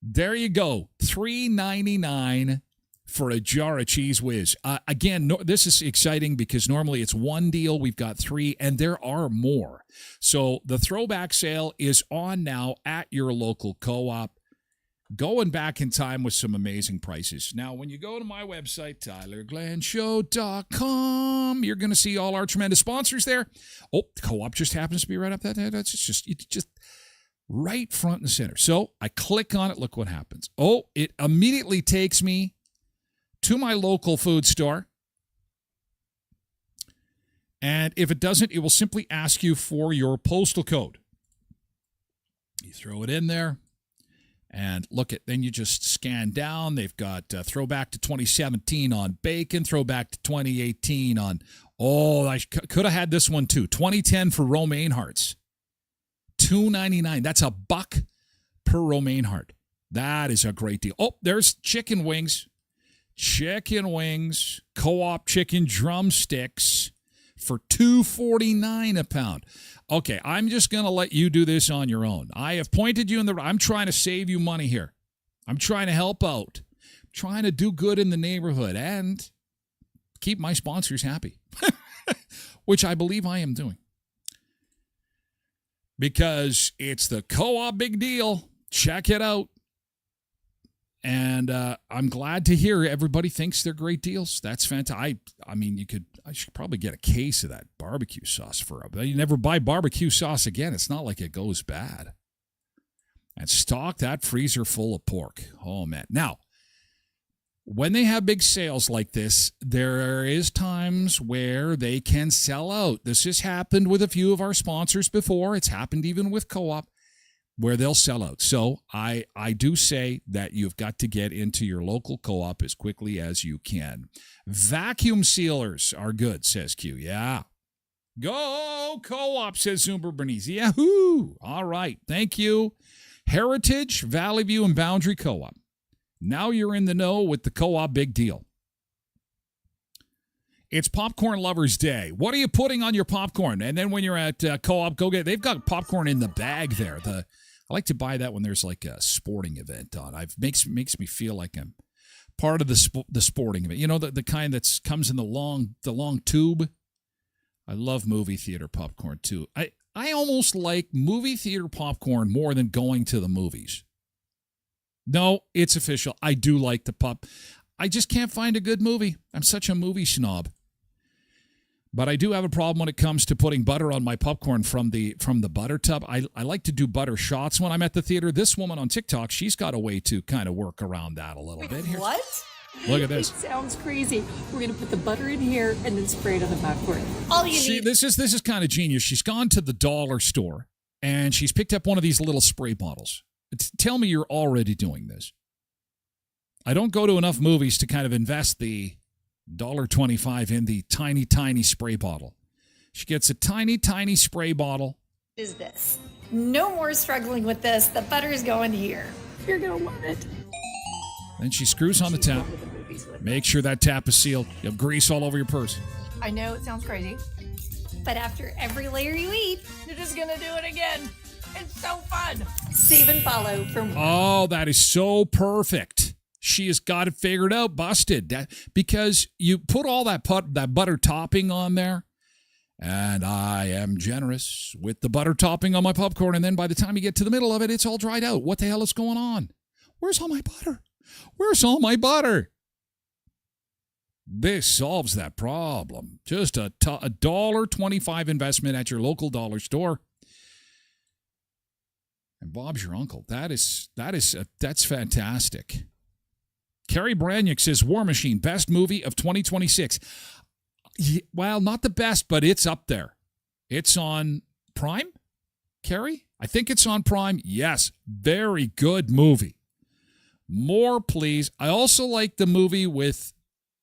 there you go, $3.99 for a jar of Cheese Whiz. Again, this is exciting because normally it's one deal. We've got 3, and there are more. So the throwback sale is on now at your local Co-op. Going back in time with some amazing prices. Now, when you go to my website, TylerGlenShow.com, you're going to see all our tremendous sponsors there. Oh, the Co-op just happens to be right up that. That's just right front and center. So I click on it. Look what happens. Oh, it immediately takes me to my local food store. And if it doesn't, it will simply ask you for your postal code. You throw it in there. And look at, then you just scan down. They've got throwback to 2017 on bacon, throwback to 2018 on, I could have had this one too. 2010 for romaine hearts. $2.99. That's $1 per romaine heart. That is a great deal. Oh, there's chicken wings. Chicken wings. Co-op chicken drumsticks for $2.49 a pound. Okay, I'm just going to let you do this on your own. I have pointed you in the right. I'm trying to save you money here. I'm trying to help out. I'm trying to do good in the neighborhood and keep my sponsors happy, which I believe I am doing. Because it's the Co-op big deal. Check it out. And I'm glad to hear everybody thinks they're great deals. That's fantastic. I mean, I should probably get a case of that barbecue sauce you never buy barbecue sauce again. It's not like it goes bad. And stock that freezer full of pork. Oh, man. Now, when they have big sales like this, there is times where they can sell out. This has happened with a few of our sponsors before. It's happened even with Co-op, where they'll sell out. So I do say that you've got to get into your local Co-op as quickly as you can. Vacuum sealers are good, says Q. Yeah. Go Co-op, says Zumba Bernice. Yahoo! All right. Thank you. Heritage, Valley View, and Boundary Co-op. Now you're in the know with the Co-op big deal. It's Popcorn Lovers Day. What are you putting on your popcorn? And then when you're at Co-op, they've got popcorn in the bag there. I like to buy that when there's like a sporting event on. It makes me feel like I'm part of the sporting event. You know, the kind that comes in the long tube. I love movie theater popcorn too. I almost like movie theater popcorn more than going to the movies. No, it's official. I do like the pop. I just can't find a good movie. I'm such a movie snob. But I do have a problem when it comes to putting butter on my popcorn from the butter tub. I like to do butter shots when I'm at the theater. This woman on TikTok, she's got a way to kind of work around that a little bit. Here. What? Look at this. It sounds crazy. We're going to put the butter in here and then spray it on the popcorn. All you need. This is kind of genius. She's gone to the dollar store and she's picked up one of these little spray bottles. Tell me you're already doing this. I don't go to enough movies to kind of invest the $1.25 in the tiny, tiny spray bottle. She gets a tiny, tiny spray bottle. Is this? No more struggling with this. The butter is going here. You're going to love it. Then she screws on the tap. Make sure that tap is sealed. You have grease all over your purse. I know it sounds crazy, but after every layer you eat, you're just going to do it again. It's so fun. Save and follow for more. Oh, that is so perfect. She has got it figured out, busted. Because you put all that butter topping on there, and I am generous with the butter topping on my popcorn, and then by the time you get to the middle of it, it's all dried out. What the hell is going on? Where's all my butter? Where's all my butter? This solves that problem. Just a $1.25 investment at your local dollar store. And Bob's your uncle. That's fantastic. Carrie Branyuk says War Machine, best movie of 2026. Well, not the best, but it's up there. It's on Prime, Carrie? I think it's on Prime. Yes, very good movie. More, please. I also like the movie with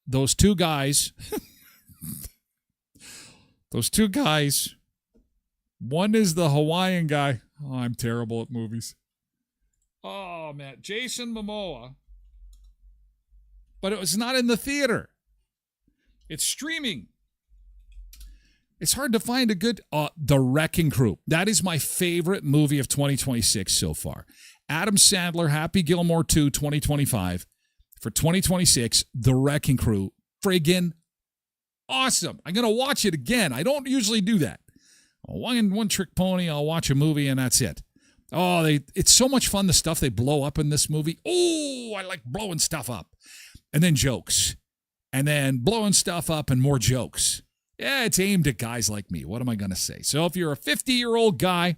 those two guys. Those two guys. One is the Hawaiian guy. Oh, I'm terrible at movies. Oh, man. Jason Momoa. But it was not in the theater. It's streaming. It's hard to find a good... The Wrecking Crew. That is my favorite movie of 2026 so far. Adam Sandler, Happy Gilmore 2, 2025. For 2026, The Wrecking Crew. Friggin' awesome. I'm going to watch it again. I don't usually do that. One trick pony, I'll watch a movie and that's it. Oh, it's so much fun, the stuff they blow up in this movie. Oh, I like blowing stuff up. And then jokes. And then blowing stuff up and more jokes. Yeah, it's aimed at guys like me. What am I going to say? So if you're a 50-year-old guy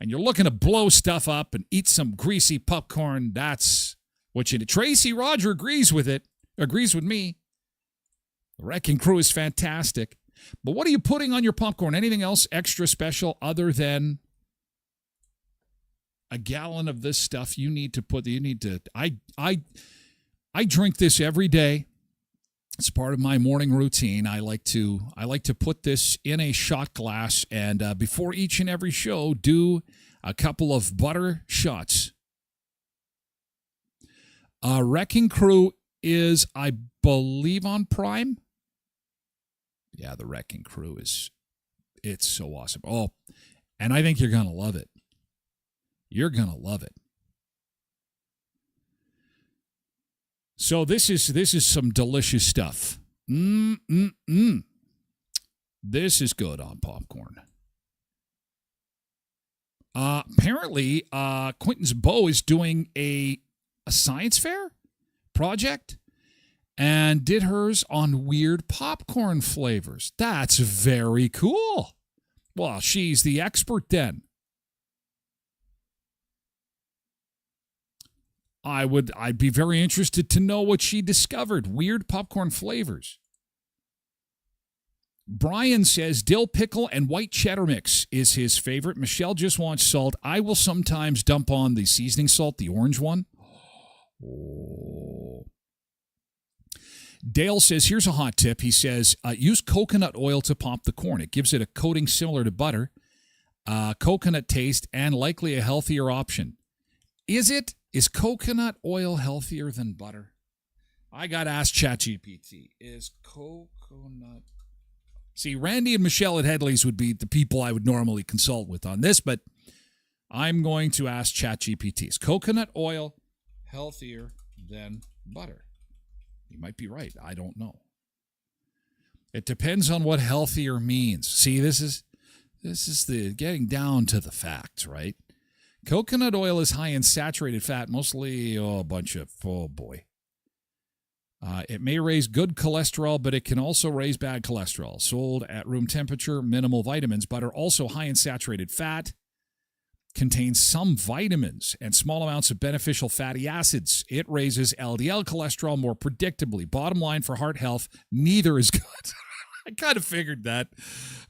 and you're looking to blow stuff up and eat some greasy popcorn, that's what you do. Tracy Roger agrees with me. The Wrecking Crew is fantastic. But what are you putting on your popcorn? Anything else extra special other than a gallon of this stuff I drink this every day. It's part of my morning routine. I like to put this in a shot glass and before each and every show do a couple of butter shots. Wrecking Crew is, I believe, on Prime. Yeah, the Wrecking Crew it's so awesome. Oh, and I think you're going to love it. You're going to love it. So this is some delicious stuff. This is good on popcorn. Apparently, Quentin's Beau is doing a science fair project and did hers on weird popcorn flavors. That's very cool. Well, she's the expert then. I'd be very interested to know what she discovered. Weird popcorn flavors. Brian says dill pickle and white cheddar mix is his favorite. Michelle just wants salt. I will sometimes dump on the seasoning salt, the orange one. Oh. Dale says, here's a hot tip. He says, use coconut oil to pop the corn. It gives it a coating similar to butter, coconut taste, and likely a healthier option. Is it? Is coconut oil healthier than butter? I got to ask ChatGPT. Is coconut... See, Randy and Michelle at Headley's would be the people I would normally consult with on this, but I'm going to ask ChatGPT. Is coconut oil healthier than butter? You might be right. I don't know. It depends on what healthier means. See, this is the getting down to the facts, right? Coconut oil is high in saturated fat, mostly oh boy. It may raise good cholesterol, but it can also raise bad cholesterol. Sold at room temperature, minimal vitamins. Butter also high in saturated fat, contains some vitamins and small amounts of beneficial fatty acids. It raises LDL cholesterol more predictably. Bottom line for heart health, neither is good. I kind of figured that.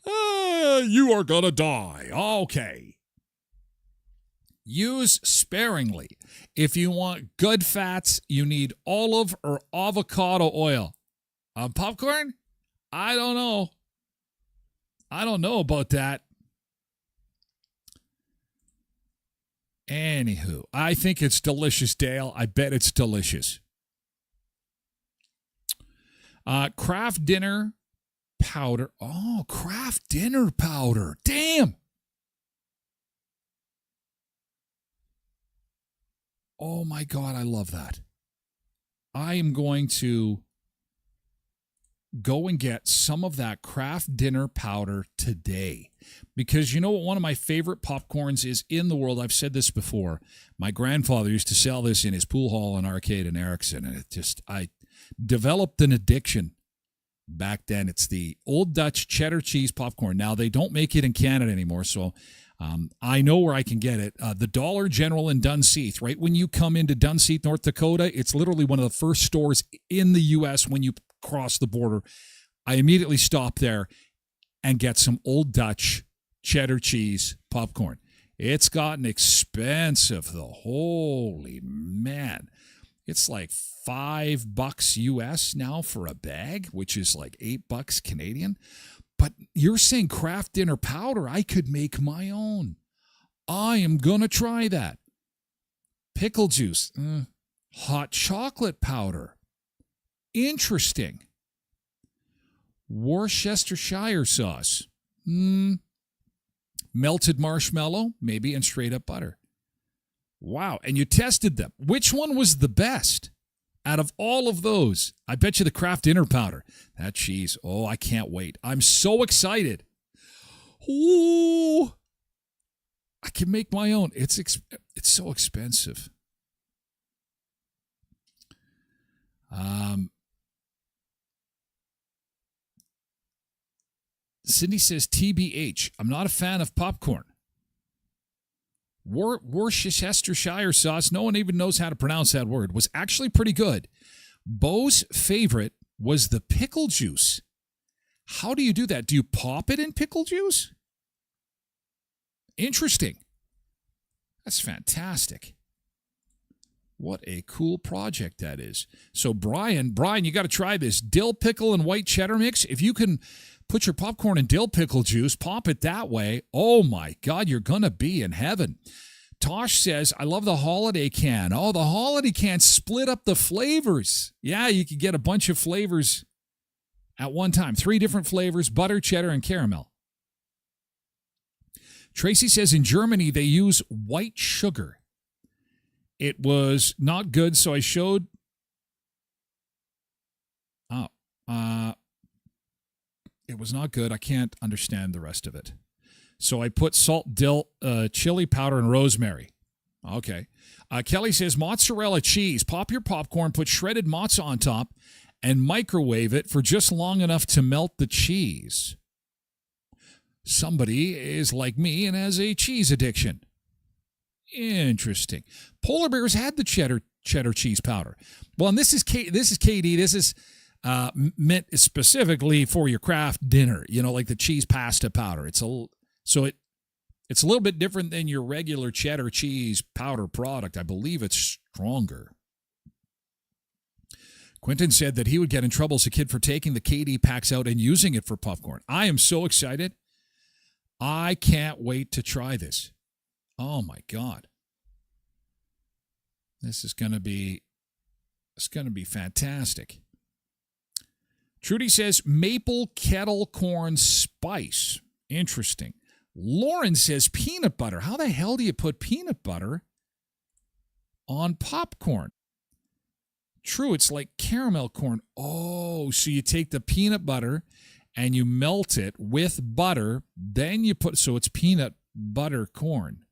You are going to die. Okay. Use sparingly. If you want good fats, you need olive or avocado oil. On popcorn? I don't know. I don't know about that. Anywho, I think it's delicious, Dale. I bet it's delicious. Kraft dinner powder. Oh, Kraft dinner powder. Damn. Oh, my God, I love that. I am going to go and get some of that Kraft dinner powder today. Because you know what one of my favorite popcorns is in the world? I've said this before. My grandfather used to sell this in his pool hall and arcade in Erickson, and I developed an addiction back then. It's the Old Dutch cheddar cheese popcorn. Now, they don't make it in Canada anymore, so... I know where I can get it. The Dollar General in Dunseith. Right when you come into Dunseith, North Dakota, it's literally one of the first stores in the U.S. when you cross the border. I immediately stop there and get some Old Dutch cheddar cheese popcorn. It's gotten expensive, though. Holy man. It's like $5 US now for a bag, which is like $8 Canadian. But you're saying Kraft Dinner powder, I could make my own. I am going to try that. Pickle juice. Hot chocolate powder. Interesting. Worcestershire sauce. Melted marshmallow, maybe, and straight up butter. Wow. And you tested them. Which one was the best out of all of those? I bet you the Kraft Dinner powder. That cheese. Oh, I can't wait. I'm so excited. Ooh. I can make my own. It's so expensive. Cindy says, TBH, I'm not a fan of popcorn. Worcestershire sauce, no one even knows how to pronounce that word, was actually pretty good. Beau's favorite was the pickle juice. How do you do that? Do you pop it in pickle juice? Interesting. That's fantastic. What a cool project that is. So Brian, you got to try this dill pickle and white cheddar mix. If you can put your popcorn in dill pickle juice, pop it that way. Oh my God, you're going to be in heaven. Tosh says, I love the holiday can. Oh, the holiday can split up the flavors. Yeah, you could get a bunch of flavors at one time. 3 different flavors, butter, cheddar, and caramel. Tracy says in Germany they use white sugar. It was not good, so I showed. It was not good. I can't understand the rest of it. So I put salt, dill, chili powder, and rosemary. Okay. Kelly says mozzarella cheese. Pop your popcorn, put shredded mozza on top, and microwave it for just long enough to melt the cheese. Somebody is like me and has a cheese addiction. Interesting. Polar bears had the cheddar cheese powder. Well, and this is KD. This is meant specifically for your Kraft Dinner. You know, like the cheese pasta powder. It's a little bit different than your regular cheddar cheese powder product. I believe it's stronger. Quentin said that he would get in trouble as a kid for taking the KD packs out and using it for popcorn. I am so excited. I can't wait to try this. Oh my God. This is going to be fantastic. Trudy says maple kettle corn spice. Interesting. Lauren says peanut butter. How the hell do you put peanut butter on popcorn? True, it's like caramel corn. Oh, so you take the peanut butter and you melt it with butter. Then you put, so it's peanut butter corn.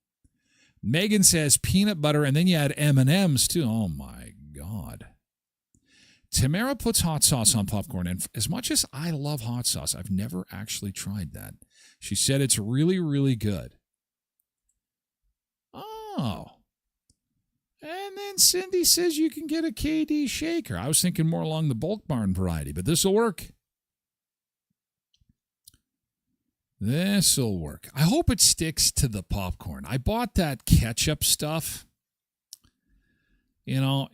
Megan says peanut butter, and then you add M&Ms too. Oh, my God. Tamara puts hot sauce on popcorn, and as much as I love hot sauce, I've never actually tried that. She said it's really, really good. Oh. And then Cindy says you can get a KD shaker. I was thinking more along the Bulk Barn variety, but this will work. This'll work. I hope it sticks to the popcorn. I bought that ketchup stuff. You know,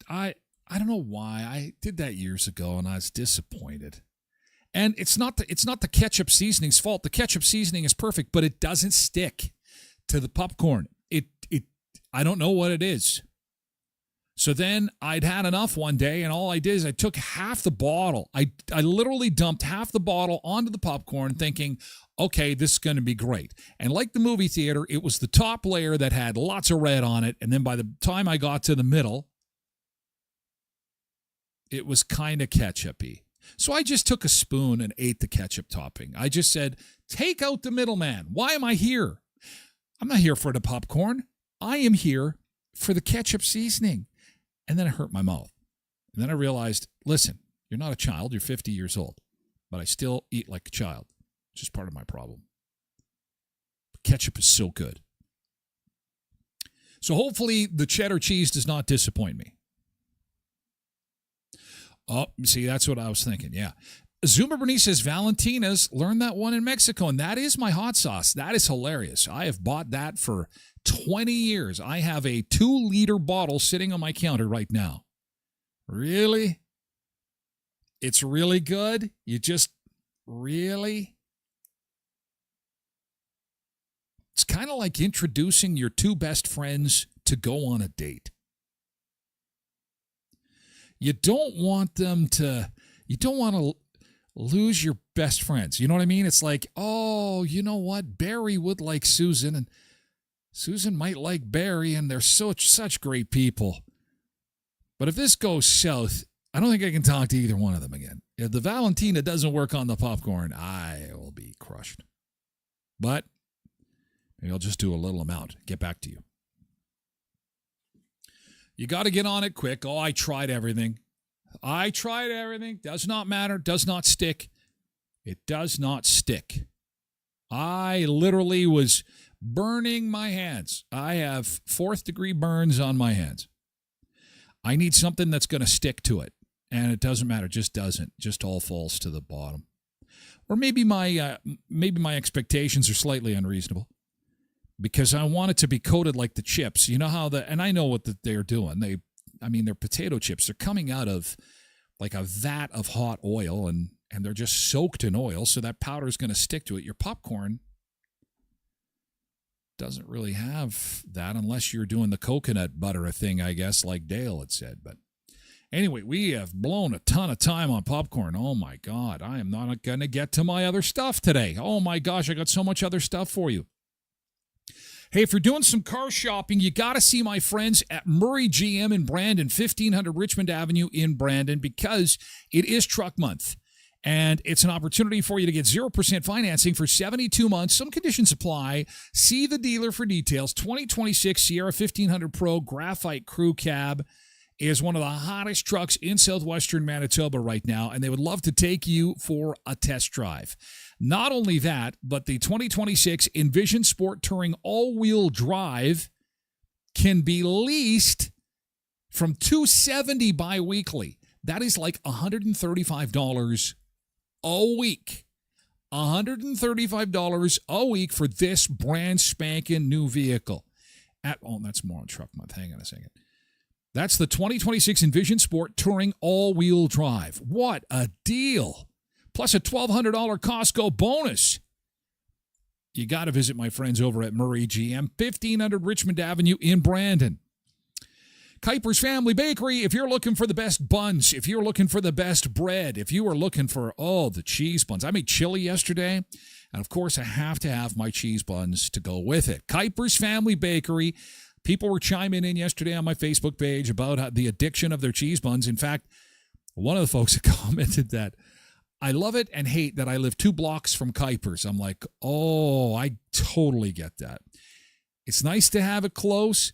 I don't know why. I did that years ago and I was disappointed. And it's not the ketchup seasoning's fault. The ketchup seasoning is perfect, but it doesn't stick to the popcorn. I don't know what it is. So then I'd had enough one day, and all I did is I took half the bottle. I literally dumped half the bottle onto the popcorn thinking, okay, this is going to be great. And like the movie theater, it was the top layer that had lots of red on it. And then by the time I got to the middle, it was kind of ketchup-y. So I just took a spoon and ate the ketchup topping. I just said, take out the middleman. Why am I here? I'm not here for the popcorn. I am here for the ketchup seasoning. And then it hurt my mouth. And then I realized, listen, you're not a child. You're 50 years old. But I still eat like a child, which is part of my problem. Ketchup is so good. So hopefully the cheddar cheese does not disappoint me. Oh, see, that's what I was thinking. Yeah. Zuma Bernice says Valentina's. Learned that one in Mexico, and that is my hot sauce. That is hilarious. I have bought that for 20 years. I have a 2-liter bottle sitting on my counter right now. Really? It's really good? You just, really? It's kind of like introducing your 2 best friends to go on a date. You don't want to lose your best friends. You know what I mean? It's like, oh, you know what? Barry would like Susan, and Susan might like Barry, and they're such great people. But if this goes south, I don't think I can talk to either one of them again. If the Valentina doesn't work on the popcorn, I will be crushed. But maybe I'll just do a little amount. Get back to you. You got to get on it quick. Oh, I tried everything. Does not matter. Does not stick. It does not stick. I literally was burning my hands. I have 4th-degree burns on my hands. I need something that's going to stick to it. And it doesn't matter. Just doesn't. Just all falls to the bottom. Or maybe my expectations are slightly unreasonable. Because I want it to be coated like the chips. You know how and I know what they're doing. They're potato chips. They're coming out of like a vat of hot oil, and they're just soaked in oil, so that powder is going to stick to it. Your popcorn doesn't really have that unless you're doing the coconut butter thing, I guess, like Dale had said. But anyway, we have blown a ton of time on popcorn. Oh, my God. I am not going to get to my other stuff today. Oh, my gosh. I got so much other stuff for you. Hey, if you're doing some car shopping, you got to see my friends at Murray GM in Brandon, 1500 Richmond Avenue in Brandon, because it is Truck Month. And it's an opportunity for you to get 0% financing for 72 months. Some conditions apply. See the dealer for details. 2026 Sierra 1500 Pro Graphite Crew Cab is one of the hottest trucks in southwestern Manitoba right now, and they would love to take you for a test drive. Not only that, but the 2026 Envision Sport Touring all-wheel drive can be leased from $270 bi-weekly. That is like $135 a week. $135 a week for this brand spanking new vehicle. That's more on Truck Month. Hang on a second. That's the 2026 Envision Sport Touring all-wheel drive. What a deal. Plus a $1,200 Costco bonus. You got to visit my friends over at Murray GM, 1500 Richmond Avenue in Brandon. Kuiper's Family Bakery, if you're looking for the best buns, if you're looking for the best bread, if you are looking for, the cheese buns. I made chili yesterday, and of course I have to have my cheese buns to go with it. Kuiper's Family Bakery. People were chiming in yesterday on my Facebook page about the addiction of their cheese buns. In fact, one of the folks commented that I love it and hate that I live 2 blocks from Kuiper's. I'm like, I totally get that. It's nice to have it close.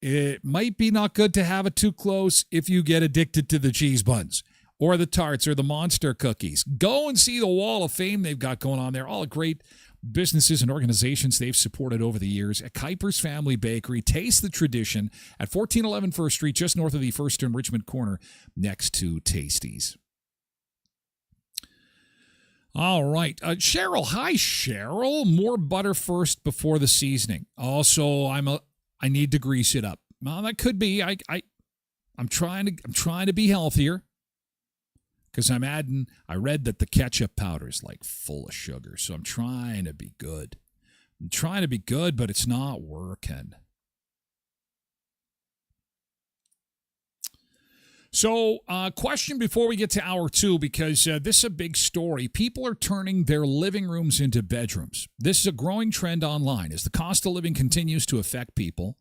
It might be not good to have it too close if you get addicted to the cheese buns or the tarts or the monster cookies. Go and see the wall of fame they've got going on there. All the great businesses and organizations they've supported over the years. At Kuiper's Family Bakery, taste the tradition at 1411 First Street, just north of the First and Richmond corner, next to Tasties. All right. Cheryl. Hi, Cheryl. More butter first before the seasoning. Also, I need to grease it up. Well, that could be. I'm trying to be healthier. Because I read that the ketchup powder is like full of sugar. So I'm trying to be good. But it's not working. So, question before we get to hour 2, because this is a big story. People are turning their living rooms into bedrooms. This is a growing trend online as the cost of living continues to affect people.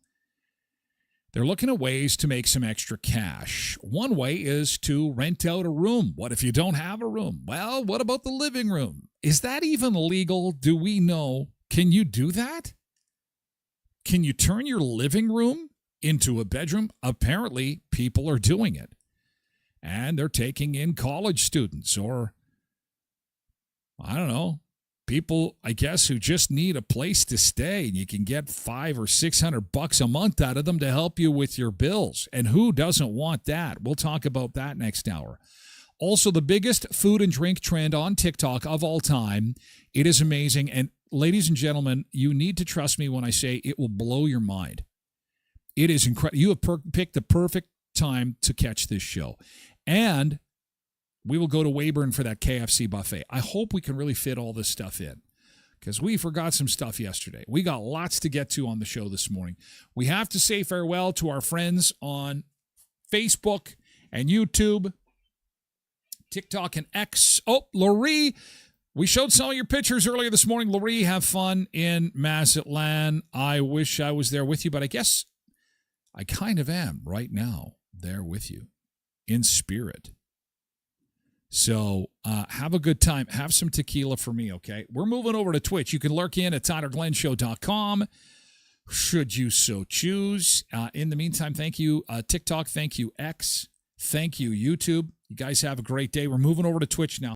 They're looking at ways to make some extra cash. One way is to rent out a room. What if you don't have a room? Well, what about the living room? Is that even legal? Do we know? Can you do that? Can you turn your living room into a bedroom? Apparently, people are doing it. And they're taking in college students or, I don't know, people, I guess, who just need a place to stay, and you can get $500 or $600 a month out of them to help you with your bills. And who doesn't want that? We'll talk about that next hour. Also, the biggest food and drink trend on TikTok of all time. It is amazing. And ladies and gentlemen, you need to trust me when I say it will blow your mind. It is incredible. You have picked the perfect time to catch this show. And we will go to Weyburn for that KFC buffet. I hope we can really fit all this stuff in because we forgot some stuff yesterday. We got lots to get to on the show this morning. We have to say farewell to our friends on Facebook and YouTube, TikTok and X. Oh, Laurie, we showed some of your pictures earlier this morning. Laurie, have fun in Mazatlan. I wish I was there with you, but I guess I kind of am right now there with you in spirit. So have a good time. Have some tequila for me, okay? We're moving over to Twitch. You can lurk in at TylerGlenShow.com should you so choose. In the meantime, thank you, TikTok. Thank you, X. Thank you, YouTube. You guys have a great day. We're moving over to Twitch now.